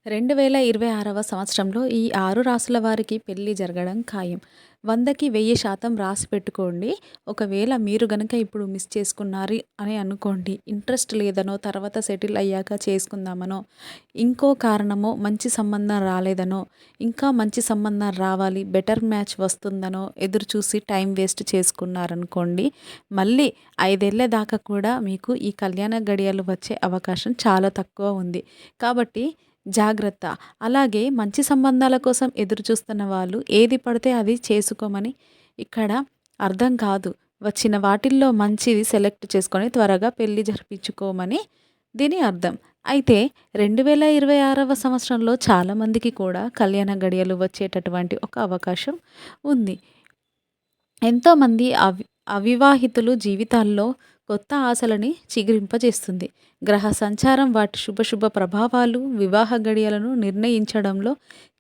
2026వ సంవత్సరంలో ఈ 6 రాసుల వారికి పెళ్లి జరగడం ఖాయం. 100కి 1000% రాసి పెట్టుకోండి. ఒకవేళ మీరు గనక ఇప్పుడు మిస్ చేసుకున్నారు అని అనుకోండి. ఇంట్రెస్ట్ లేదనో, తర్వాత సెటిల్ అయ్యాక చేసుకుందామనో, ఇంకో కారణమో, మంచి సంబంధం రాలేదనో, ఇంకా మంచి సంబంధం రావాలి, బెటర్ మ్యాచ్ వస్తుందనో ఎదురు చూసి టైం వేస్ట్ చేసుకున్నారనుకోండి. మళ్ళీ 5 ఏళ్ల దాకా కూడా మీకు ఈ కళ్యాణ గడియలు వచ్చే అవకాశం చాలా తక్కువ ఉంది. కాబట్టి జాగ్రత్త. అలాగే మంచి సంబంధాల కోసం ఎదురు చూస్తున్న వాళ్ళు ఏది పడితే అది చేసుకోమని ఇక్కడ అర్థం కాదు. వచ్చిన వాటిల్లో మంచిది సెలెక్ట్ చేసుకొని త్వరగా పెళ్లి జరిపించుకోమని దీని అర్థం. అయితే 2026వ సంవత్సరంలో చాలామందికి కూడా కళ్యాణ గడియలు వచ్చేటటువంటి ఒక అవకాశం ఉంది. ఎంతోమంది అవివాహితులు జీవితాల్లో కొత్త ఆశలని చిగురింపజేస్తుంది. గ్రహ సంచారం వాటి శుభ ప్రభావాలు వివాహ గడియలను నిర్ణయించడంలో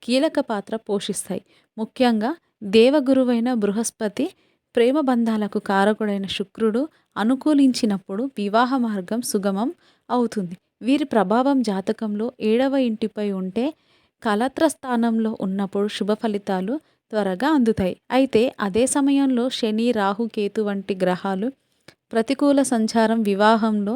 కీలక పాత్ర పోషిస్తాయి. ముఖ్యంగా దేవగురువైన బృహస్పతి, ప్రేమ బంధాలకు కారకుడైన శుక్రుడు అనుకూలించినప్పుడు వివాహ మార్గం సుగమం అవుతుంది. వీరి ప్రభావం జాతకంలో 7వ ఇంటిపై ఉంటే, కలత్ర స్థానంలో ఉన్నప్పుడు శుభ ఫలితాలు త్వరగా అందుతాయి. అయితే అదే సమయంలో శని, రాహు, కేతు వంటి గ్రహాలు ప్రతికూల సంచారం వివాహంలో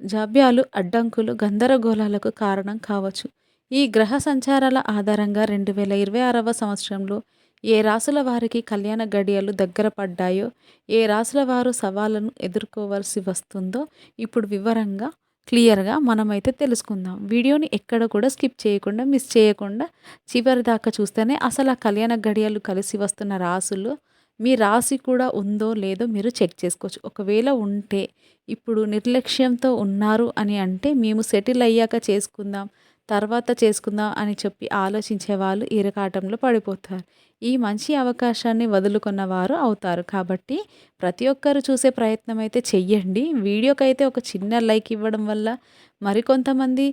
జాప్యాలు, అడ్డంకులు, గందరగోళాలకు కారణం కావచ్చు. ఈ గ్రహ సంచారాల ఆధారంగా 2026వ సంవత్సరంలో ఏ రాసుల వారికి కళ్యాణ గడియలు దగ్గర పడ్డాయో, ఏ రాసుల వారు సవాళ్లను ఎదుర్కోవాల్సి వస్తుందో ఇప్పుడు వివరంగా క్లియర్గా మనమైతే తెలుసుకుందాం. వీడియోని ఎక్కడ కూడా స్కిప్ చేయకుండా, మిస్ చేయకుండా చివరి దాకా చూస్తేనే అసలు ఆ కళ్యాణ గడియలు కలిసి వస్తున్న రాసులు మీ రాశి కూడా ఉందో లేదో మీరు చెక్ చేసుకోవచ్చు. ఒకవేళ ఉంటే ఇప్పుడు నిర్లక్ష్యంతో ఉన్నారు అని అంటే, మేము సెటిల్ అయ్యాక చేసుకుందాం, తర్వాత చేసుకుందాం అని చెప్పి ఆలోచించే వాళ్ళు ఇరకాటంలో పడిపోతారు. ఈ మంచి అవకాశాన్ని వదులుకున్న వారు అవుతారు. కాబట్టి ప్రతి ఒక్కరు చూసే ప్రయత్నం అయితే చెయ్యండి. వీడియోకైతే ఒక చిన్న లైక్ ఇవ్వడం వల్ల మరికొంతమంది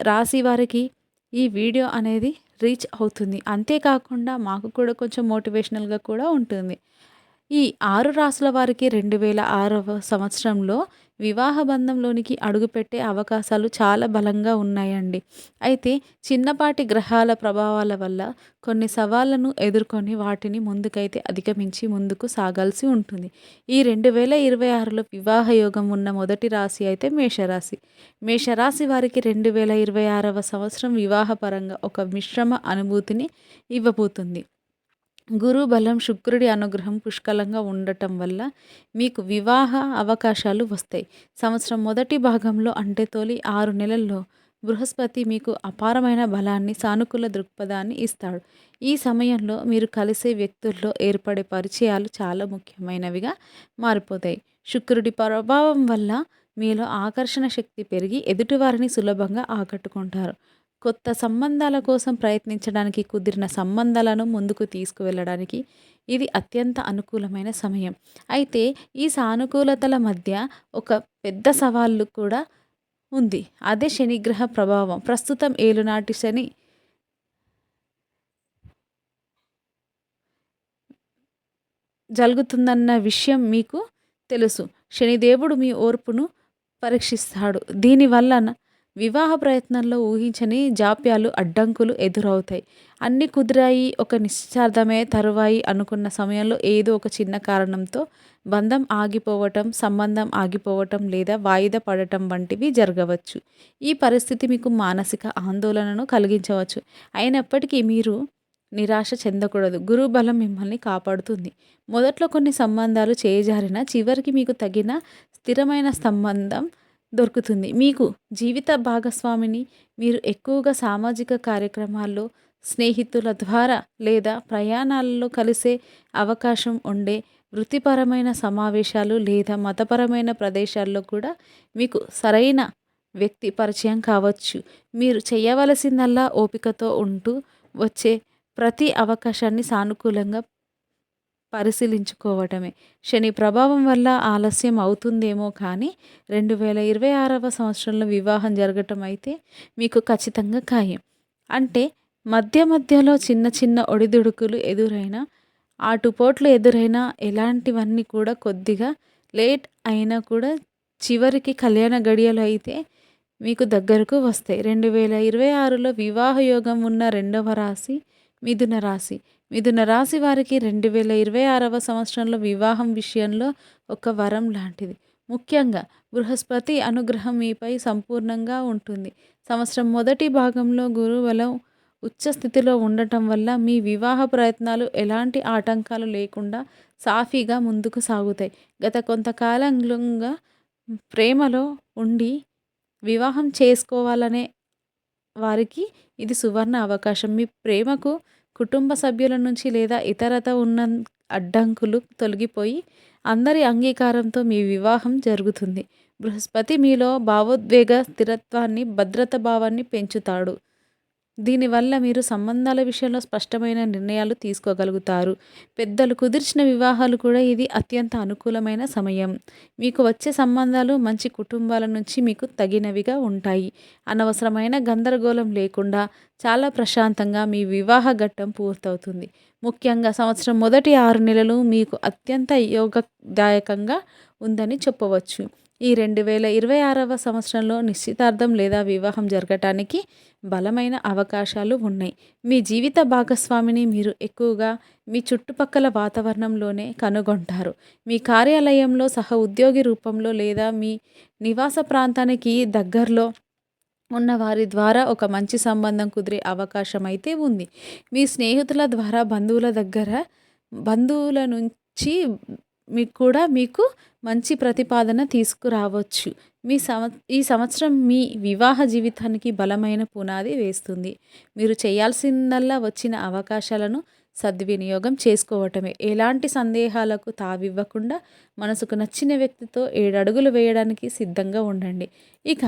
రాశి వారికి ఈ వీడియో అనేది రీచ్ అవుతుంది. అంతేకాకుండా మాకు కూడా కొంచెం మోటివేషనల్గా కూడా ఉంటుంది. ఈ 6 రాసుల వారికి 2006వ సంవత్సరంలో వివాహ బంధంలోనికి అడుగుపెట్టే అవకాశాలు చాలా బలంగా ఉన్నాయండి. అయితే చిన్నపాటి గ్రహాల ప్రభావాల వల్ల కొన్ని సవాళ్లను ఎదుర్కొని వాటిని ముందుకైతే అధిగమించి ముందుకు సాగాల్సి ఉంటుంది. ఈ 2026లో వివాహ యోగం ఉన్న మొదటి రాశి అయితే మేషరాశి. మేషరాశి వారికి 2026వ సంవత్సరం వివాహపరంగా ఒక మిశ్రమ అనుభూతిని ఇవ్వబోతుంది. గురు బలం, శుక్రుడి అనుగ్రహం పుష్కలంగా ఉండటం వల్ల మీకు వివాహ అవకాశాలు వస్తాయి. సంవత్సరం మొదటి భాగంలో అంటే తొలి 6 నెలల్లో బృహస్పతి మీకు అపారమైన బలాన్ని, సానుకూల దృక్పథాన్ని ఇస్తాడు. ఈ సమయంలో మీరు కలిసే వ్యక్తుల్లో ఏర్పడే పరిచయాలు చాలా ముఖ్యమైనవిగా మారిపోతాయి. శుక్రుడి ప్రభావం వల్ల మీలో ఆకర్షణ శక్తి పెరిగి ఎదుటివారిని సులభంగా ఆకట్టుకుంటారు. కొత్త సంబంధాల కోసం ప్రయత్నించడానికి, కుదిరిన సంబంధాలను ముందుకు తీసుకువెళ్ళడానికి ఇది అత్యంత అనుకూలమైన సమయం. అయితే ఈ సానుకూలతల మధ్య ఒక పెద్ద సవాళ్ళు కూడా ఉంది. అదే శనిగ్రహ ప్రభావం. ప్రస్తుతం ఏలునాటి శని జరుగుతుందన్న విషయం మీకు తెలుసు. శనిదేవుడు మీ ఓర్పును పరీక్షిస్తాడు. దీనివల్ల వివాహ ప్రయత్నంలో ఊహించని జాప్యాలు, అడ్డంకులు ఎదురవుతాయి. అన్నీ కుదిరాయి, ఒక నిశ్చితార్థమే తరువాయి అనుకున్న సమయంలో ఏదో ఒక చిన్న కారణంతో బంధం ఆగిపోవటం, సంబంధం ఆగిపోవటం లేదా వాయిదా పడటం వంటివి జరగవచ్చు. ఈ పరిస్థితి మీకు మానసిక ఆందోళనను కలిగించవచ్చు. అయినప్పటికీ మీరు నిరాశ చెందకూడదు. గురుబలం మిమ్మల్ని కాపాడుతుంది. మొదట్లో కొన్ని సంబంధాలు చేజారినా చివరికి మీకు తగిన స్థిరమైన సంబంధం దొరుకుతుంది. మీకు జీవిత భాగస్వామిని మీరు ఎక్కువగా సామాజిక కార్యక్రమాల్లో, స్నేహితుల ద్వారా లేదా ప్రయాణాలలో కలిసే అవకాశం ఉండే వృత్తిపరమైన సమావేశాలు లేదా మతపరమైన ప్రదేశాల్లో కూడా మీకు సరైన వ్యక్తి పరిచయం కావచ్చు. మీరు చేయవలసిందల్లా ఓపికతో ఉంటూ వచ్చే ప్రతి అవకాశాన్ని సానుకూలంగా పరిశీలించుకోవటమే. శని ప్రభావం వల్ల ఆలస్యం అవుతుందేమో కానీ 2026వ సంవత్సరంలో వివాహం జరగటం అయితే మీకు ఖచ్చితంగా ఖాయం. అంటే మధ్యలో చిన్న చిన్న ఒడిదుడుకులు ఎదురైనా, ఆటుపోట్లు ఎదురైనా, ఎలాంటివన్నీ కూడా కొద్దిగా లేట్ అయినా కూడా చివరికి కళ్యాణ గడియలు అయితే మీకు దగ్గరకు వస్తాయి. 2026లో వివాహ యోగం ఉన్న రెండవ రాశి మిథున రాశి. మిథున రాశి వారికి 2026వ సంవత్సరంలో వివాహం విషయంలో ఒక వరం లాంటిది. ముఖ్యంగా బృహస్పతి అనుగ్రహం మీపై సంపూర్ణంగా ఉంటుంది. సంవత్సరం మొదటి భాగంలో గురుబలం ఉచ్చ స్థితిలో ఉండటం వల్ల మీ వివాహ ప్రయత్నాలు ఎలాంటి ఆటంకాలు లేకుండా సాఫీగా ముందుకు సాగుతాయి. గత కొంతకాలంగా ప్రేమలో ఉండి వివాహం చేసుకోవాలనే వారికి ఇది సువర్ణ అవకాశం. మీ ప్రేమకు కుటుంబ సభ్యుల నుంచి లేదా ఇతరత ఉన్న అడ్డంకులు తొలగిపోయి అందరి అంగీకారంతో మీ వివాహం జరుగుతుంది. బృహస్పతి మీలో భావోద్వేగ స్థిరత్వాన్ని, భద్రత భావాన్ని పెంచుతాడు. దీనివల్ల మీరు సంబంధాల విషయంలో స్పష్టమైన నిర్ణయాలు తీసుకోగలుగుతారు. పెద్దలు కుదిర్చిన వివాహాలు కూడా ఇది అత్యంత అనుకూలమైన సమయం. మీకు వచ్చే సంబంధాలు మంచి కుటుంబాల నుంచి మీకు తగినవిగా ఉంటాయి. అనవసరమైన గందరగోళం లేకుండా చాలా ప్రశాంతంగా మీ వివాహ ఘట్టం పూర్తవుతుంది. ముఖ్యంగా సంవత్సరం మొదటి 6 నెలలు మీకు అత్యంత యోగదాయకంగా ఉందని చెప్పవచ్చు. ఈ 2026వ సంవత్సరంలో నిశ్చితార్థం లేదా వివాహం జరగటానికి బలమైన అవకాశాలు ఉన్నాయి. మీ జీవిత భాగస్వామిని మీరు ఎక్కువగా మీ చుట్టుపక్కల వాతావరణంలోనే కనుగొంటారు. మీ కార్యాలయంలో, సహ ఉద్యోగి రూపంలో లేదా మీ నివాస ప్రాంతానికి దగ్గరలో ఉన్న వారి ద్వారా ఒక మంచి సంబంధం కుదిరే అవకాశం అయితే ఉంది. మీ స్నేహితుల ద్వారా బంధువుల నుంచి మీకు మంచి ప్రతిపాదన తీసుకురావచ్చు. ఈ సంవత్సరం మీ వివాహ జీవితానికి బలమైన పునాది వేస్తుంది. మీరు చేయాల్సిందల్లా వచ్చిన అవకాశాలను సద్వినియోగం చేసుకోవటమే. ఎలాంటి సందేహాలకు తావివ్వకుండా మనసుకు నచ్చిన వ్యక్తితో 7 అడుగులు వేయడానికి సిద్ధంగా ఉండండి. ఇక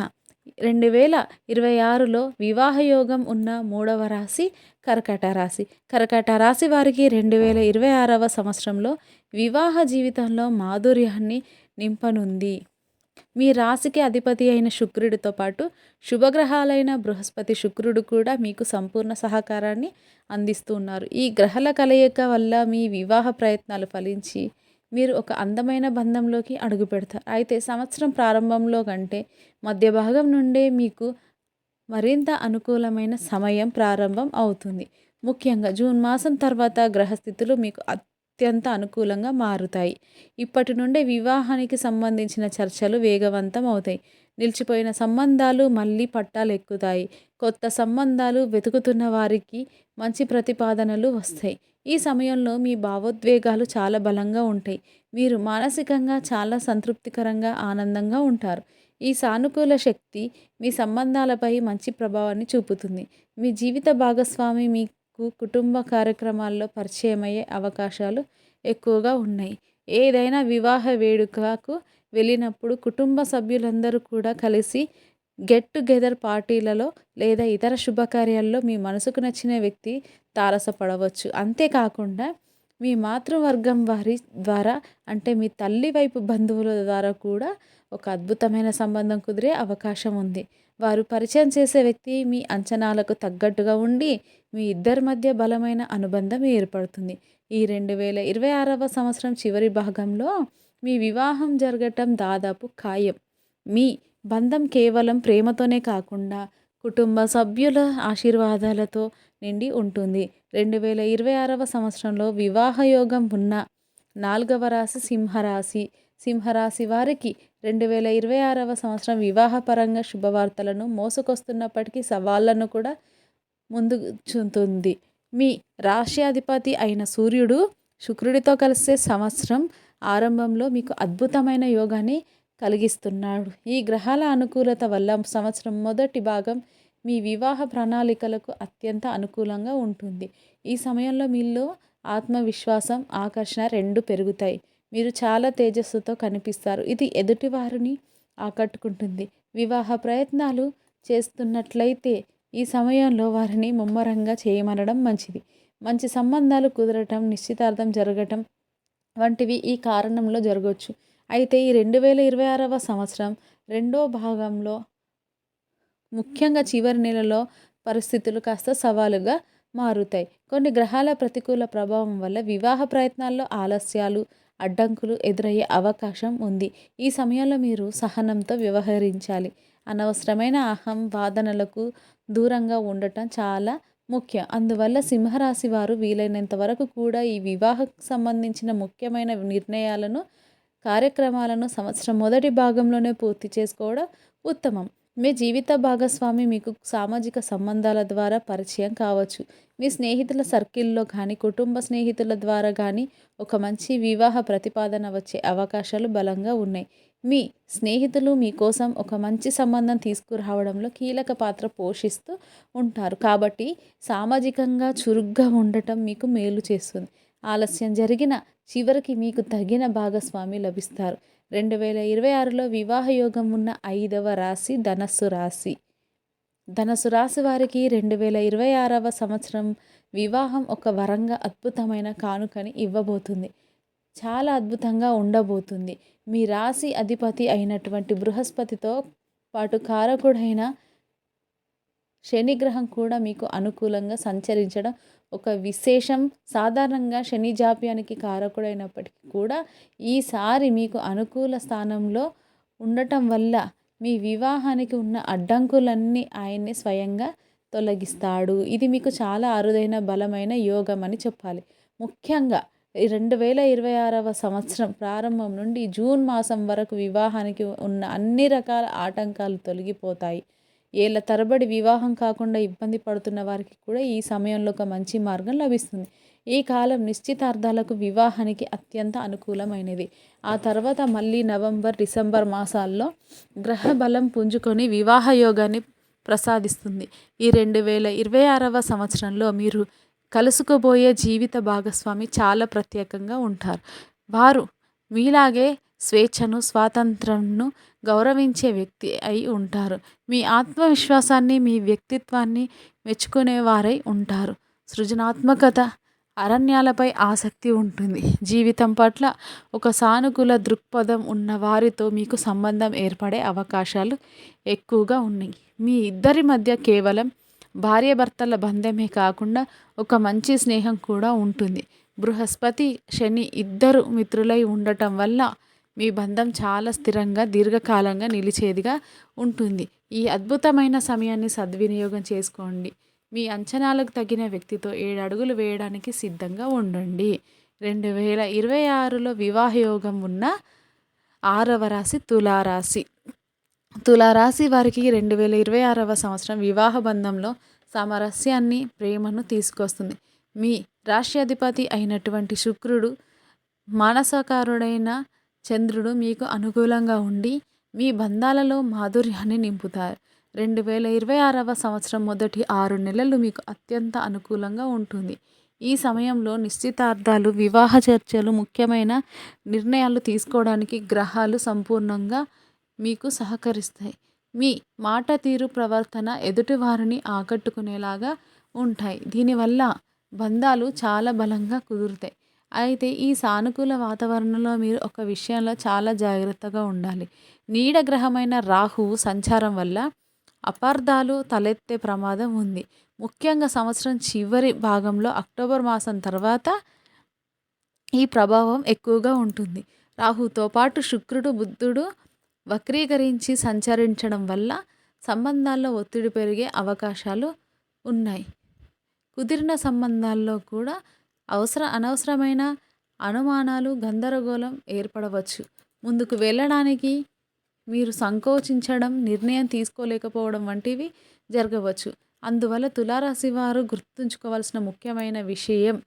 2026లో వివాహ యోగం ఉన్న 3వ రాశి కర్కాట రాశి. కర్కాట రాశి వారికి 2026వ సంవత్సరంలో వివాహ జీవితంలో మాధుర్యాన్ని నింపనుంది. మీ రాశికి అధిపతి అయిన శుక్రుడితో పాటు శుభగ్రహాలైన బృహస్పతి, శుక్రుడు కూడా మీకు సంపూర్ణ సహకారాన్ని అందిస్తూ ఉన్నారు. ఈ గ్రహాల కలయిక వల్ల మీ వివాహ ప్రయత్నాలు ఫలించి మీరు ఒక అందమైన బంధంలోకి అడుగు పెడతారు. అయితే సంవత్సరం ప్రారంభంలో కంటే మధ్య భాగం నుండే మీకు మరింత అనుకూలమైన సమయం ప్రారంభం అవుతుంది. ముఖ్యంగా జూన్ మాసం తర్వాత గ్రహస్థితులు మీకు అత్యంత అనుకూలంగా మారుతాయి. ఇప్పటి నుండే వివాహానికి సంబంధించిన చర్చలు వేగవంతం అవుతాయి. నిలిచిపోయిన సంబంధాలు మళ్ళీ పట్టాలెక్కుతాయి. కొత్త సంబంధాలు వెతుకుతున్న వారికి మంచి ప్రతిపాదనలు వస్తాయి. ఈ సమయంలో మీ భావోద్వేగాలు చాలా బలంగా ఉంటాయి. మీరు మానసికంగా చాలా సంతృప్తికరంగా, ఆనందంగా ఉంటారు. ఈ సానుకూల శక్తి మీ సంబంధాలపై మంచి ప్రభావాన్ని చూపుతుంది. మీ జీవిత భాగస్వామి మీకు కుటుంబ కార్యక్రమాల్లో పరిచయమయ్యే అవకాశాలు ఎక్కువగా ఉన్నాయి. ఏదైనా వివాహ వేడుకకు వెళ్ళినప్పుడు కుటుంబ సభ్యులందరూ కూడా కలిసి గెట్ టుగెదర్ పార్టీలలో లేదా ఇతర శుభకార్యాల్లో మీ మనసుకు నచ్చిన వ్యక్తి తారసపడవచ్చు. అంతేకాకుండా మీ మాతృవర్గం వారి ద్వారా, అంటే మీ తల్లి వైపు బంధువుల ద్వారా కూడా ఒక అద్భుతమైన సంబంధం కుదిరే అవకాశం ఉంది. వారు పరిచయం చేసే వ్యక్తి మీ అంచనాలకు తగ్గట్టుగా ఉండి మీ ఇద్దరి మధ్య బలమైన అనుబంధం ఏర్పడుతుంది. ఈ 2026వ సంవత్సరం చివరి భాగంలో మీ వివాహం జరగటం దాదాపు ఖాయం. మీ బంధం కేవలం ప్రేమతోనే కాకుండా కుటుంబ సభ్యుల ఆశీర్వాదాలతో నిండి ఉంటుంది. 2026వ సంవత్సరంలో వివాహ యోగం ఉన్న 4వ రాశి సింహరాశి. సింహరాశి వారికి 2026వ సంవత్సరం వివాహపరంగా శుభవార్తలను మోసుకొస్తున్నప్పటికీ సవాళ్లను కూడా ముందుంచుతుంది. మీ రాశ్యాధిపతి అయిన సూర్యుడు శుక్రుడితో కలిసే సంవత్సరం ఆరంభంలో మీకు అద్భుతమైన యోగాన్ని కలిగిస్తున్నాడు. ఈ గ్రహాల అనుకూలత వల్ల సంవత్సరం మొదటి భాగం మీ వివాహ ప్రణాళికలకు అత్యంత అనుకూలంగా ఉంటుంది. ఈ సమయంలో మీలో ఆత్మవిశ్వాసం, ఆకర్షణ రెండు పెరుగుతాయి. మీరు చాలా తేజస్సుతో కనిపిస్తారు. ఇది ఎదుటివారిని ఆకట్టుకుంటుంది. వివాహ ప్రయత్నాలు చేస్తున్నట్లయితే ఈ సమయంలో వారిని ముమ్మరంగా చేయమనడం మంచిది. మంచి సంబంధాలు కుదరటం, నిశ్చితార్థం జరగటం వంటివి ఈ కారణంలో జరగవచ్చు. అయితే ఈ 2026వ సంవత్సరం రెండో భాగంలో, ముఖ్యంగా చివరి నెలలో పరిస్థితులు కాస్త సవాలుగా మారుతాయి. కొన్ని గ్రహాల ప్రతికూల ప్రభావం వల్ల వివాహ ప్రయత్నాల్లో ఆలస్యాలు, అడ్డంకులు ఎదురయ్యే అవకాశం ఉంది. ఈ సమయంలో మీరు సహనంతో వ్యవహరించాలి. అనవసరమైన అహం వాదనలకు దూరంగా ఉండటం చాలా ముఖ్యం. అందువల్ల సింహరాశి వారు వీలైనంత వరకు కూడా ఈ వివాహకు సంబంధించిన ముఖ్యమైన నిర్ణయాలను, కార్యక్రమాలను సంవత్సరం మొదటి భాగంలోనే పూర్తి చేసుకోవడం ఉత్తమం. మీ జీవిత భాగస్వామి మీకు సామాజిక సంబంధాల ద్వారా పరిచయం కావచ్చు. మీ స్నేహితుల సర్కిల్‌లో కానీ, కుటుంబ స్నేహితుల ద్వారా గానీ ఒక మంచి వివాహ ప్రతిపాదన వచ్చే అవకాశాలు బలంగా ఉన్నాయి. మీ స్నేహితులు మీకోసం ఒక మంచి సంబంధం తీసుకురావడంలో కీలక పాత్ర పోషిస్తూ ఉంటారు. కాబట్టి సామాజికంగా చురుగ్గా ఉండటం మీకు మేలు చేస్తుంది. ఆలస్యం జరిగినా చివరికి మీకు తగిన భాగస్వామి లభిస్తారు. 2026లో వివాహ యోగం ఉన్న 5వ రాశి ధనస్సు రాశి. ధనుసు రాశి వారికి 2026వ సంవత్సరం వివాహం ఒక వరంగా అద్భుతమైన కానుకని ఇవ్వబోతుంది. చాలా అద్భుతంగా ఉండబోతుంది. మీ రాశి అధిపతి అయినటువంటి బృహస్పతితో పాటు కారకుడైన శని గ్రహం కూడా మీకు అనుకూలంగా సంచరించడం ఒక విశేషం. సాధారణంగా శని జాప్యానికి కారకుడైనప్పటికీ కూడా ఈసారి మీకు అనుకూల స్థానంలో ఉండటం వల్ల మీ వివాహానికి ఉన్న అడ్డంకులన్నీ ఆయన్ని స్వయంగా తొలగిస్తాడు. ఇది మీకు చాలా అరుదైన బలమైన యోగం అని చెప్పాలి. ముఖ్యంగా 2026వ సంవత్సరం ప్రారంభం నుండి జూన్ మాసం వరకు వివాహానికి ఉన్న అన్ని రకాల ఆటంకాలు తొలగిపోతాయి. ఏళ్ల తరబడి వివాహం కాకుండా ఇబ్బంది పడుతున్న వారికి కూడా ఈ సమయంలో ఒక మంచి మార్గం లభిస్తుంది. ఈ కాలం నిశ్చితార్థాలకు, వివాహానికి అత్యంత అనుకూలమైనది. ఆ తర్వాత మళ్ళీ నవంబర్, డిసెంబర్ మాసాల్లో గ్రహ బలం పుంజుకొని వివాహ యోగాన్ని ప్రసాదిస్తుంది. ఈ 2026వ సంవత్సరంలో మీరు కలుసుకోబోయే జీవిత భాగస్వామి చాలా ప్రత్యేకంగా ఉంటారు. వారు మీలాగే స్వేచ్ఛను, స్వాతంత్రంను గౌరవించే వ్యక్తి అయి ఉంటారు. మీ ఆత్మవిశ్వాసాన్ని, మీ వ్యక్తిత్వాన్ని మెచ్చుకునేవారై ఉంటారు. సృజనాత్మకత, అరణ్యాలపై ఆసక్తి ఉంటుంది. జీవితం పట్ల ఒక సానుకూల దృక్పథం ఉన్న వారితో మీకు సంబంధం ఏర్పడే అవకాశాలు ఎక్కువగా ఉన్నాయి. మీ ఇద్దరి మధ్య కేవలం భార్యాభర్తల బంధమే కాకుండా ఒక మంచి స్నేహం కూడా ఉంటుంది. బృహస్పతి, శని ఇద్దరు మిత్రులై ఉండటం వల్ల మీ బంధం చాలా స్థిరంగా, దీర్ఘకాలంగా నిలిచేదిగా ఉంటుంది. ఈ అద్భుతమైన సమయాన్ని సద్వినియోగం చేసుకోండి. మీ అంచనాలకు తగిన వ్యక్తితో 7 అడుగులు వేయడానికి సిద్ధంగా ఉండండి. 2026లో వివాహ యోగం ఉన్న 6వ రాశి తులారాశి. తులారాశి వారికి 2026వ సంవత్సరం వివాహ బంధంలో సామరస్యాన్ని, ప్రేమను తీసుకొస్తుంది. మీ రాశ్యాధిపతి అయినటువంటి శుక్రుడు, మానసకారుడైన చంద్రుడు మీకు అనుకూలంగా ఉండి మీ బంధాలలో మాధుర్యాన్ని నింపుతారు. 2026వ సంవత్సరం మొదటి 6 నెలలు మీకు అత్యంత అనుకూలంగా ఉంటుంది. ఈ సమయంలో నిశ్చితార్థాలు, వివాహ చర్చలు, ముఖ్యమైన నిర్ణయాలు తీసుకోవడానికి గ్రహాలు సంపూర్ణంగా మీకు సహకరిస్తాయి. మీ మాట తీరు, ప్రవర్తన ఎదుటివారిని ఆకట్టుకునేలాగా ఉంటాయి. దీనివల్ల బంధాలు చాలా బలంగా కుదురుతాయి. అయితే ఈ సానుకూల వాతావరణంలో మీరు ఒక విషయంలో చాలా జాగ్రత్తగా ఉండాలి. నీడ గ్రహమైన రాహువు సంచారం వల్ల అపార్థాలు తలెత్తే ప్రమాదం ఉంది. ముఖ్యంగా సంవత్సరం చివరి భాగంలో అక్టోబర్ మాసం తర్వాత ఈ ప్రభావం ఎక్కువగా ఉంటుంది. రాహుతో పాటు శుక్రుడు, బుధుడు వక్రీకరించి సంచరించడం వల్ల సంబంధాల్లో ఒత్తిడి పెరిగే అవకాశాలు ఉన్నాయి. కుదిరిన సంబంధాల్లో కూడా అనవసరమైన అనుమానాలు, గందరగోళం ఏర్పడవచ్చు. ముందుకు వెళ్ళడానికి మీరు సంకోచించడం, నిర్ణయం తీసుకోలేకపోవడం వంటివి జరగవచ్చు. అందువల్ల తులారాశి వారు గుర్తుంచుకోవాల్సిన ముఖ్యమైన విషయం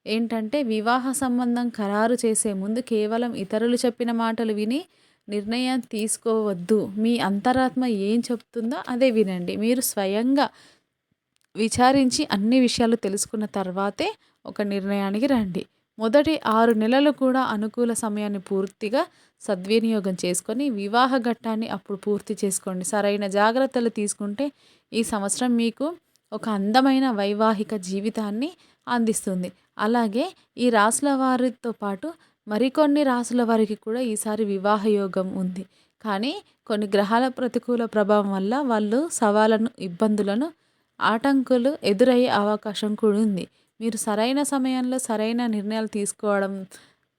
ఏంటంటే, వివాహ సంబంధం ఖరారు చేసే ముందు కేవలం ఇతరులు చెప్పిన మాటలు విని నిర్ణయం తీసుకోవద్దు. మీ అంతరాత్మ ఏం చెప్తుందో అదే వినండి. మీరు స్వయంగా విచారించి అన్ని విషయాలు తెలుసుకున్న తర్వాతే ఒక నిర్ణయానికి రండి. మొదటి 6 నెలలు కూడా అనుకూల సమయాన్ని పూర్తిగా సద్వినియోగం చేసుకొని వివాహ ఘట్టాన్ని అప్పుడు పూర్తి చేసుకోండి. సరైన జాగ్రత్తలు తీసుకుంటే ఈ సంవత్సరం మీకు ఒక అందమైన వైవాహిక జీవితాన్ని అందిస్తుంది. అలాగే ఈ రాశుల వారితో పాటు మరికొన్ని రాశుల వారికి కూడా ఈసారి వివాహ యోగం ఉంది. కానీ కొన్ని గ్రహాల ప్రతికూల ప్రభావం వల్ల వాళ్ళు సవాళ్ళను, ఇబ్బందులను, ఆటంకులు ఎదురయ్యే అవకాశం కూడా ఉంది. మీరు సరైన సమయంలో సరైన నిర్ణయాలు తీసుకోవడం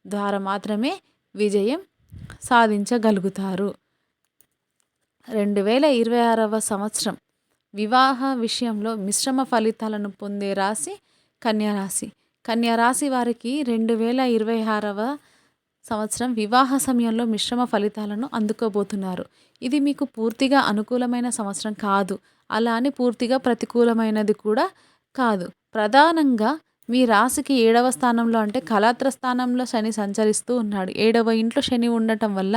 ద్వారా మాత్రమే విజయం సాధించగలుగుతారు. 2026వ సంవత్సరం వివాహ విషయంలో మిశ్రమ ఫలితాలను పొందే రాశి కన్యరాశి. కన్యరాశి వారికి 2026వ సంవత్సరం వివాహ సమయంలో మిశ్రమ ఫలితాలను అందుకోబోతున్నారు. ఇది మీకు పూర్తిగా అనుకూలమైన సంవత్సరం కాదు. అలా అని పూర్తిగా ప్రతికూలమైనది కూడా కాదు. ప్రధానంగా మీ రాశికి 7వ స్థానంలో అంటే కళత్ర స్థానంలో శని సంచరిస్తూ ఉన్నాడు. 7వ ఇంట్లో శని ఉండటం వల్ల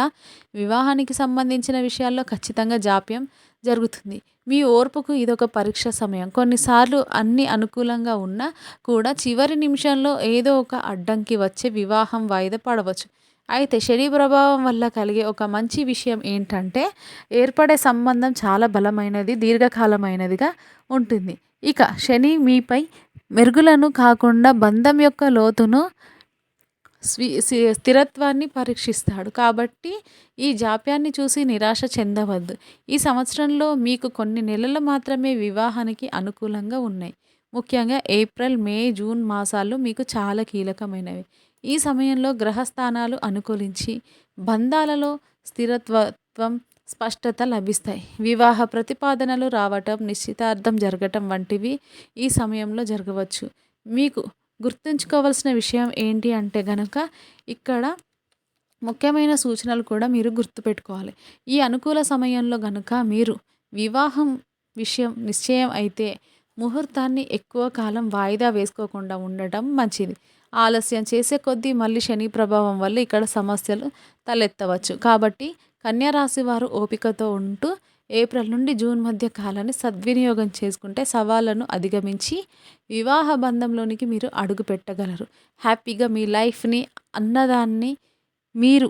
వివాహానికి సంబంధించిన విషయాల్లో ఖచ్చితంగా జాప్యం జరుగుతుంది. మీ ఓర్పుకు ఇదొక పరీక్ష సమయం. కొన్నిసార్లు అన్ని అనుకూలంగా ఉన్నా కూడా చివరి నిమిషంలో ఏదో ఒక అడ్డంకి వచ్చి వివాహం వాయిదా పడవచ్చు. అయితే శని ప్రభావం వల్ల కలిగే ఒక మంచి విషయం ఏంటంటే ఏర్పడే సంబంధం చాలా బలమైనది, దీర్ఘకాలమైనదిగా ఉంటుంది. ఇక శని మీపై మెరుగులను కాకుండా బంధం యొక్క లోతును స్థిరత్వాన్ని పరీక్షిస్తాడు. కాబట్టి ఈ జాప్యాన్ని చూసి నిరాశ చెందవద్దు. ఈ సంవత్సరంలో మీకు కొన్ని నెలలు మాత్రమే వివాహానికి అనుకూలంగా ఉన్నాయి. ముఖ్యంగా ఏప్రిల్, మే, జూన్ మాసాలు మీకు చాలా కీలకమైనవి. ఈ సమయంలో గ్రహస్థానాలు అనుకూలించి బంధాలలో స్థిరత్వం, స్పష్టత లభిస్తాయి. వివాహ ప్రతిపాదనలు రావటం, నిశ్చితార్థం జరగటం వంటివి ఈ సమయంలో జరగవచ్చు. మీకు గుర్తుంచుకోవాల్సిన విషయం ఏంటి అంటే గనక ఇక్కడ ముఖ్యమైన సూచనలు కూడా మీరు గుర్తుపెట్టుకోవాలి. ఈ అనుకూల సమయంలో గనుక మీరు వివాహం విషయం నిశ్చయం అయితే ముహూర్తాన్ని ఎక్కువ కాలం వాయిదా వేసుకోకుండా ఉండటం మంచిది. ఆలస్యం చేసే కొద్దీ మళ్ళీ శని ప్రభావం వల్ల ఇక్కడ సమస్యలు తలెత్తవచ్చు. కాబట్టి కన్యా రాశి వారు ఓపికతో ఉంటూ ఏప్రిల్ నుండి జూన్ మధ్య కాలాన్ని సద్వినియోగం చేసుకుంటే సవాళ్లను అధిగమించి వివాహ బంధంలోనికి మీరు అడుగు పెట్టగలరు. హ్యాపీగా మీ లైఫ్ని అన్నదాన్ని మీరు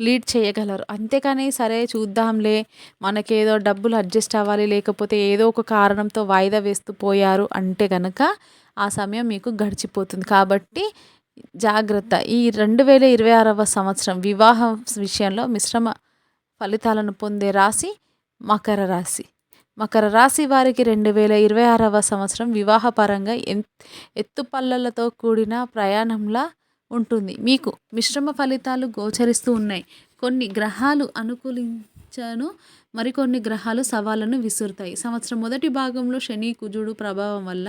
లీడ్ చేయగలరు. అంతేకాని సరే చూద్దాంలే, మనకేదో డబ్బులు అడ్జస్ట్ అవ్వాలి, లేకపోతే ఏదో ఒక కారణంతో వాయిదా వేస్తూ పోయారు అంటే కనుక ఆ సమయం మీకు గడిచిపోతుంది. కాబట్టి జాగ్రత్త. ఈ 2026వ సంవత్సరం వివాహం విషయంలో మిశ్రమ ఫలితాలను పొందే రాశి మకర రాశి. మకర రాశి వారికి 2026వ సంవత్సరం వివాహపరంగా ఎత్తుపల్లలతో కూడిన ప్రయాణంలా ఉంటుంది. మీకు మిశ్రమ ఫలితాలు గోచరిస్తూ ఉన్నాయి. కొన్ని గ్రహాలు అనుకూలించను, మరికొన్ని గ్రహాలు సవాళ్ళను విసురుతాయి. సంవత్సరం మొదటి భాగంలో శని, కుజుడు ప్రభావం వల్ల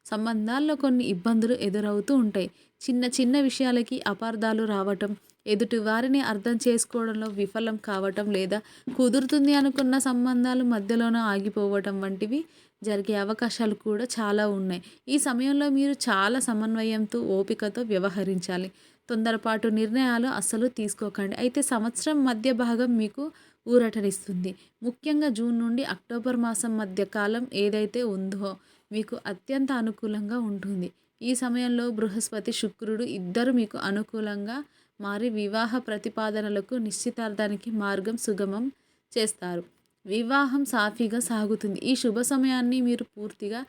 సంబంధాల్లో కొన్ని ఇబ్బందులు ఎదురవుతూ ఉంటాయి. చిన్న చిన్న విషయాలకి అపార్థాలు రావటం, ఎదుటి వారిని అర్థం చేసుకోవడంలో విఫలం కావటం, లేదా కుదురుతుంది అనుకున్న సంబంధాలు మధ్యలోనే ఆగిపోవటం వంటివి జరిగే అవకాశాలు కూడా చాలా ఉన్నాయి. ఈ సమయంలో మీరు చాలా సమన్వయంతో, ఓపికతో వ్యవహరించాలి. తొందరపాటు నిర్ణయాలు అస్సలు తీసుకోకండి. అయితే సంవత్సరం మధ్య భాగం మీకు ఊరటనిస్తుంది. ముఖ్యంగా జూన్ నుండి అక్టోబర్ మాసం మధ్య కాలం ఏదైతే ఉందో మీకు అత్యంత అనుకూలంగా ఉంటుంది. ఈ సమయంలో బృహస్పతి, శుక్రుడు ఇద్దరు మీకు అనుకూలంగా మారి వివాహ ప్రతిపాదనలకు, నిశ్చితార్థానికి మార్గం సుగమం చేస్తారు. వివాహం సాఫీగా సాగుతుంది. ఈ శుభ సమయాన్ని మీరు పూర్తిగా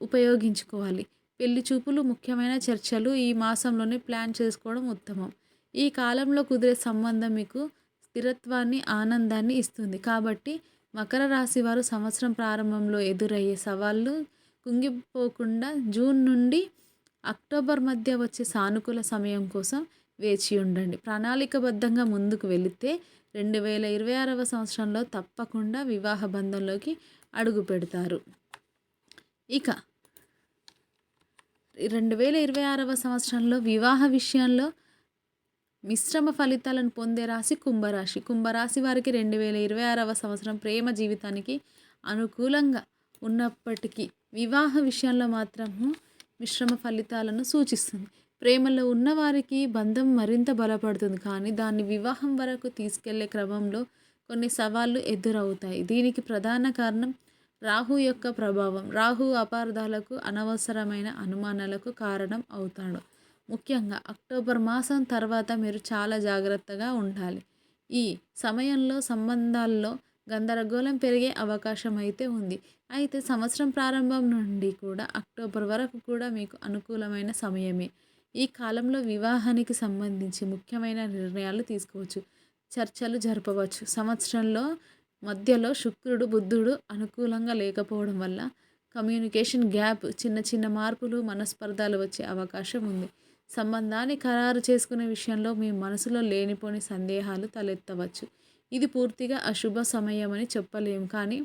ఉపయోగించుకోవాలి. పెళ్లి చూపులు, ముఖ్యమైన చర్చలు ఈ మాసంలోనే ప్లాన్ చేసుకోవడం ఉత్తమం. ఈ కాలంలో కుదిరే సంబంధం మీకు స్థిరత్వాన్ని, ఆనందాన్ని ఇస్తుంది. కాబట్టి మకర రాశి వారు సంవత్సరం ప్రారంభంలో ఎదురయ్యే సవాళ్ళు కుంగిపోకుండా జూన్ నుండి అక్టోబర్ మధ్య వచ్చే సానుకూల సమయం కోసం వేచి ఉండండి. ప్రణాళికబద్ధంగా ముందుకు వెళితే 2026వ సంవత్సరంలో తప్పకుండా వివాహ బంధంలోకి అడుగు పెడతారు. ఇక 2026వ సంవత్సరంలో వివాహ విషయంలో మిశ్రమ ఫలితాలను పొందే రాశి కుంభరాశి. కుంభరాశి వారికి 2026వ సంవత్సరం ప్రేమ జీవితానికి అనుకూలంగా ఉన్నప్పటికీ వివాహ విషయంలో మాత్రము మిశ్రమ ఫలితాలను సూచిస్తుంది. ప్రేమలో ఉన్నవారికి బంధం మరింత బలపడుతుంది, కానీ దాన్ని వివాహం వరకు తీసుకెళ్లే క్రమంలో కొన్ని సవాళ్లు ఎదురవుతాయి. దీనికి ప్రధాన కారణం రాహు యొక్క ప్రభావం. రాహు అపార్థాలకు, అనవసరమైన అనుమానాలకు కారణం అవుతాడు. ముఖ్యంగా అక్టోబర్ మాసం తర్వాత మీరు చాలా జాగ్రత్తగా ఉండాలి. ఈ సమయంలో సంబంధాల్లో గందరగోళం పెరిగే అవకాశం అయితే ఉంది. అయితే సంవత్సరం ప్రారంభం నుండి కూడా అక్టోబర్ వరకు కూడా మీకు అనుకూలమైన సమయమే. ఈ కాలంలో వివాహానికి సంబంధించి ముఖ్యమైన నిర్ణయాలు తీసుకోవచ్చు, చర్చలు జరపవచ్చు. సంవత్సరంలో మధ్యలో శుక్రుడు, బుధుడు అనుకూలంగా లేకపోవడం వల్ల కమ్యూనికేషన్ గ్యాప్, చిన్న చిన్న మార్పులు, మనస్పర్ధాలు వచ్చే అవకాశం ఉంది. సంబంధాన్ని ఖరారు చేసుకునే విషయంలో మీ మనసులో లేనిపోని సందేహాలు తలెత్తవచ్చు. ఇది పూర్తిగా అశుభ సమయం అని చెప్పలేము, కానీ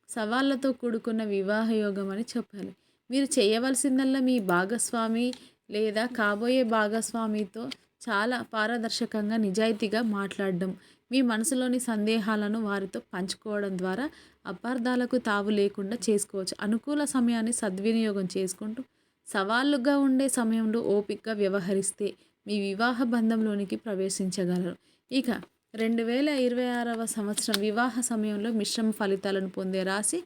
సవాళ్ళతో కూడుకున్న వివాహ యోగం అని చెప్పాలి. మీరు చేయవలసిందల్లా మీ భాగస్వామి లేదా కాబోయే భాగస్వామితో చాలా పారదర్శకంగా నిజాయితీగా మాట్లాడడం, మీ మనసులోని సందేహాలను వారితో పంచుకోవడం ద్వారా అపార్థాలకు తావు లేకుండా చేసుకోవచ్చు. అనుకూల సమయాన్ని సద్వినియోగం చేసుకుంటూ సవాళ్ళుగా ఉండే సమయంలో ఓపికగా వ్యవహరిస్తే మీ వివాహ బంధంలోనికి ప్రవేశించగలరు. ఇక 2026వ సంవత్సరం వివాహ సమయంలో మిశ్రమ ఫలితాలను పొందే రాశి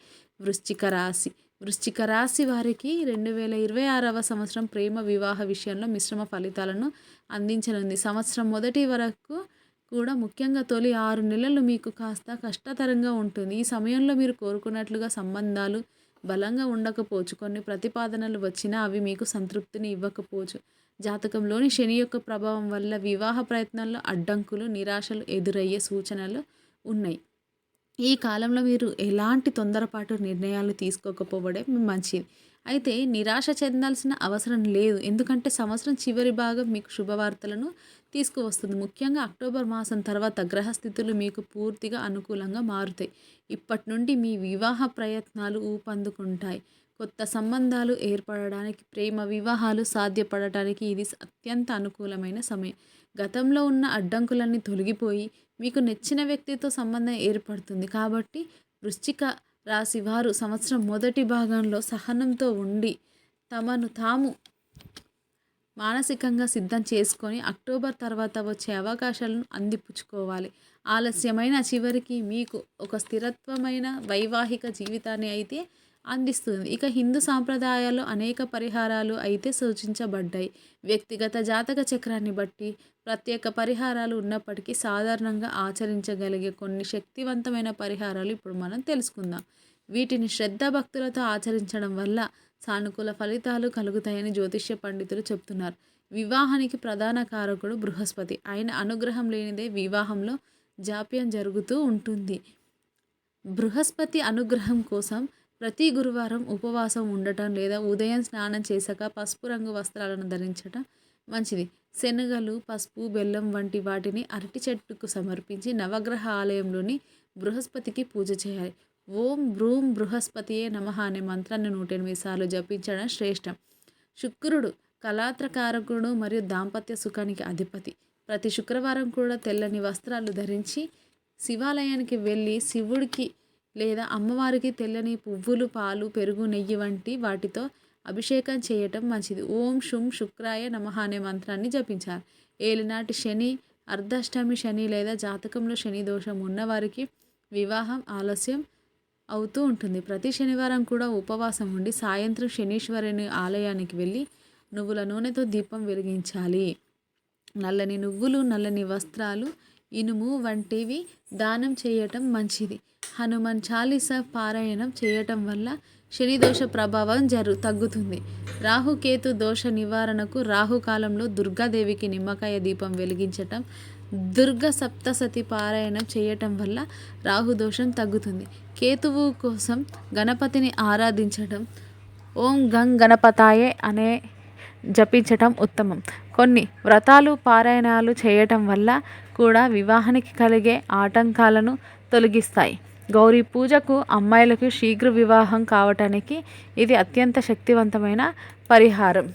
వృశ్చిక రాశి. వృశ్చిక రాశి వారికి 2026వ సంవత్సరం ప్రేమ వివాహ విషయంలో మిశ్రమ ఫలితాలను అందించనుంది. సంవత్సరం మొదటి వరకు కూడా, ముఖ్యంగా తొలి 6 నెలలు మీకు కాస్త కష్టతరంగా ఉంటుంది. ఈ సమయంలో మీరు కోరుకున్నట్లుగా సంబంధాలు బలంగా ఉండకపోవచ్చు. కొన్ని ప్రతిపాదనలు వచ్చినా అవి మీకు సంతృప్తిని ఇవ్వకపోవచ్చు. జాతకంలోని శని యొక్క ప్రభావం వల్ల వివాహ ప్రయత్నాల్లో అడ్డంకులు, నిరాశలు ఎదురయ్యే సూచనలు ఉన్నాయి. ఈ కాలంలో మీరు ఎలాంటి తొందరపాటు నిర్ణయాలు తీసుకోకపోవడం మంచిది. అయితే నిరాశ చెందాల్సిన అవసరం లేదు, ఎందుకంటే సంవత్సరం చివరి భాగం మీకు శుభవార్తలను తీసుకువస్తుంది. ముఖ్యంగా అక్టోబర్ మాసం తర్వాత గ్రహస్థితులు మీకు పూర్తిగా అనుకూలంగా మారుతాయి. ఇప్పటి నుండి మీ వివాహ ప్రయత్నాలు ఊపందుకుంటాయి. కొత్త సంబంధాలు ఏర్పడడానికి, ప్రేమ వివాహాలు సాధ్యపడటానికి ఇది అత్యంత అనుకూలమైన సమయం. గతంలో ఉన్న అడ్డంకులన్నీ తొలగిపోయి మీకు నచ్చిన వ్యక్తితో సంబంధం ఏర్పడుతుంది. కాబట్టి వృశ్చిక రాశి వారు సంవత్సరం మొదటి భాగంలో సహనంతో ఉండి తమను తాము మానసికంగా సిద్ధం చేసుకొని అక్టోబర్ తర్వాత వచ్చే అవకాశాలను అందిపుచ్చుకోవాలి. ఆలస్యమైన చివరికి మీకు ఒక స్థిరత్వమైన వైవాహిక జీవితాన్ని అయితే అందిస్తుంది. ఇక హిందూ సాంప్రదాయాల్లో అనేక పరిహారాలు అయితే సూచించబడ్డాయి. వ్యక్తిగత జాతక చక్రాన్ని బట్టి ప్రత్యేక పరిహారాలు ఉన్నప్పటికీ సాధారణంగా ఆచరించగలిగే కొన్ని శక్తివంతమైన పరిహారాలు ఇప్పుడు మనం తెలుసుకుందాం. వీటిని శ్రద్ధాభక్తులతో ఆచరించడం వల్ల సానుకూల ఫలితాలు కలుగుతాయని జ్యోతిష్య పండితులు చెప్తున్నారు. వివాహానికి ప్రధాన కారకుడు బృహస్పతి. ఆయన అనుగ్రహం లేనిదే వివాహంలో జాప్యం జరుగుతూ ఉంటుంది. బృహస్పతి అనుగ్రహం కోసం ప్రతి గురువారం ఉపవాసం ఉండటం లేదా ఉదయం స్నానం చేశాక పసుపు రంగు వస్త్రాలను ధరించటం మంచిది. శనగలు, పసుపు, బెల్లం వంటి వాటిని అరటి చెట్టుకు సమర్పించి నవగ్రహ ఆలయంలోని బృహస్పతికి పూజ చేయాలి. ఓం బ్రూం బృహస్పతియే నమః అనే మంత్రాన్ని 108 సార్లు జపించడం శ్రేష్టం. శుక్రుడు కళాత్రకారకుడు మరియు దాంపత్య సుఖానికి అధిపతి. ప్రతి శుక్రవారం కూడా తెల్లని వస్త్రాలు ధరించి శివాలయానికి వెళ్ళి శివుడికి లేదా అమ్మవారికి తెల్లని పువ్వులు, పాలు, పెరుగు, నెయ్యి వంటి వాటితో అభిషేకం చేయటం మంచిది. ఓం శుం శుక్రాయ నమః అనే మంత్రాన్ని జపించాలి. ఏలినాటి శని, అర్ధాష్టమి శని లేదా జాతకంలో శని దోషం ఉన్నవారికి వివాహం ఆలస్యం అవుతూ ఉంటుంది. ప్రతి శనివారం కూడా ఉపవాసం ఉండి సాయంత్రం శనీశ్వరుని ఆలయానికి వెళ్ళి నువ్వుల నూనెతో దీపం వెలిగించాలి. నల్లని నువ్వులు, నల్లని వస్త్రాలు, ఇనుము వంటివి దానం చేయటం మంచిది. హనుమాన్ చాలీసా పారాయణం చేయటం వల్ల శని దోష ప్రభావం తగ్గుతుంది. రాహుకేతు దోష నివారణకు రాహుకాలంలో దుర్గాదేవికి నిమ్మకాయ దీపం వెలిగించటం, దుర్గ సప్తసతి పారాయణం చేయటం వల్ల రాహుదోషం తగ్గుతుంది. కేతువు కోసం గణపతిని ఆరాధించటం, ఓం గం గణపతాయే అనే జపించటం ఉత్తమం. కొన్ని వ్రతాలు, పారాయణాలు చేయటం వల్ల కూడా వివాహానికి కలిగే ఆటంకాలను తొలగిస్తాయి. గౌరీ పూజకు, అమ్మాయిలకు శీఘ్ర వివాహం కావటానికి ఇది అత్యంత శక్తివంతమైన పరిహారం.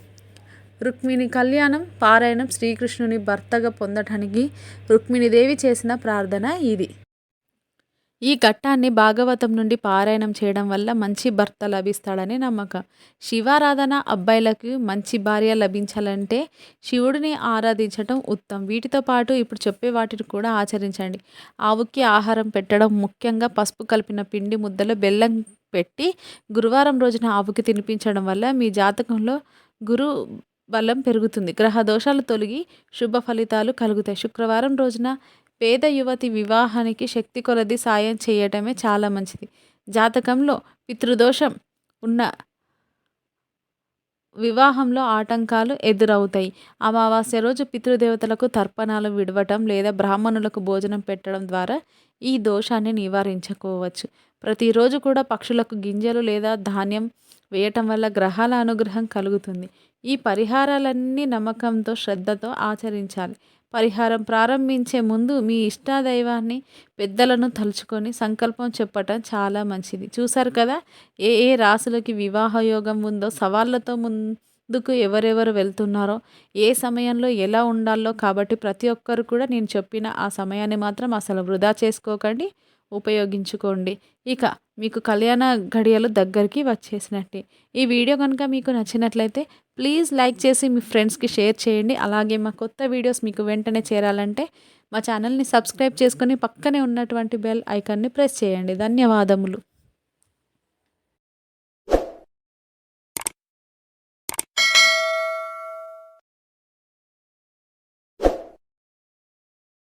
రుక్మిణి కళ్యాణం పారాయణం శ్రీకృష్ణుని భర్తగా పొందటానికి రుక్మిణీదేవి చేసిన ప్రార్థన ఇది. ఈ ఘట్టాన్ని భాగవతం నుండి పారాయణం చేయడం వల్ల మంచి భర్త లభిస్తాడని నమ్మకం. శివారాధన అబ్బాయిలకు మంచి భార్య లభించాలంటే శివుడిని ఆరాధించటం ఉత్తమం. వీటితో పాటు ఇప్పుడు చెప్పే వాటిని కూడా ఆచరించండి. ఆవుకి ఆహారం పెట్టడం, ముఖ్యంగా పసుపు కలిపిన పిండి ముద్దలో బెల్లం పెట్టి గురువారం రోజున ఆవుకి తినిపించడం వల్ల మీ జాతకంలో గురు బలం పెరుగుతుంది. గ్రహ దోషాలు తొలగి శుభ ఫలితాలు కలుగుతాయి. శుక్రవారం రోజున పేద యువతి వివాహానికి శక్తి కొలది సాయం చేయటమే చాలా మంచిది. జాతకంలో పితృదోషం ఉన్న వివాహంలో ఆటంకాలు ఎదురవుతాయి. అమావాస్య రోజు పితృదేవతలకు తర్పణాలు విడవటం లేదా బ్రాహ్మణులకు భోజనం పెట్టడం ద్వారా ఈ దోషాన్ని నివారించుకోవచ్చు. ప్రతిరోజు కూడా పక్షులకు గింజలు లేదా ధాన్యం వేయటం వల్ల గ్రహాల అనుగ్రహం కలుగుతుంది. ఈ పరిహారాలన్నీ నమ్మకంతో, శ్రద్ధతో ఆచరించాలి. పరిహారం ప్రారంభించే ముందు మీ ఇష్టాదైవాన్ని పెద్దలను తలుచుకొని సంకల్పం చెప్పటం చాలా మంచిది. చూసారు కదా ఏ ఏ రాశులకి వివాహ యోగం ఉందో, సవాళ్ళతో ముందుకు ఎవరెవరు వెళ్తున్నారో, ఏ సమయంలో ఎలా ఉండాలో. కాబట్టి ప్రతి ఒక్కరు కూడా నేను చెప్పిన ఆ సమయాన్ని మాత్రం అసలు వృధా చేసుకోకండి, ఉపయోగించుకోండి. ఇక మీకు కళ్యాణ ఘడియలు దగ్గరికి వచ్చేసినట్టే. ఈ వీడియో కనుక మీకు నచ్చినట్లయితే ప్లీజ్ లైక్ చేసి మీ ఫ్రెండ్స్కి షేర్ చేయండి. అలాగే మా కొత్త వీడియోస్ మీకు వెంటనే చేరాలంటే మా ఛానల్ని సబ్స్క్రైబ్ చేసుకొని పక్కనే ఉన్నటువంటి బెల్ ఐకాన్ని ప్రెస్ చేయండి. ధన్యవాదములు.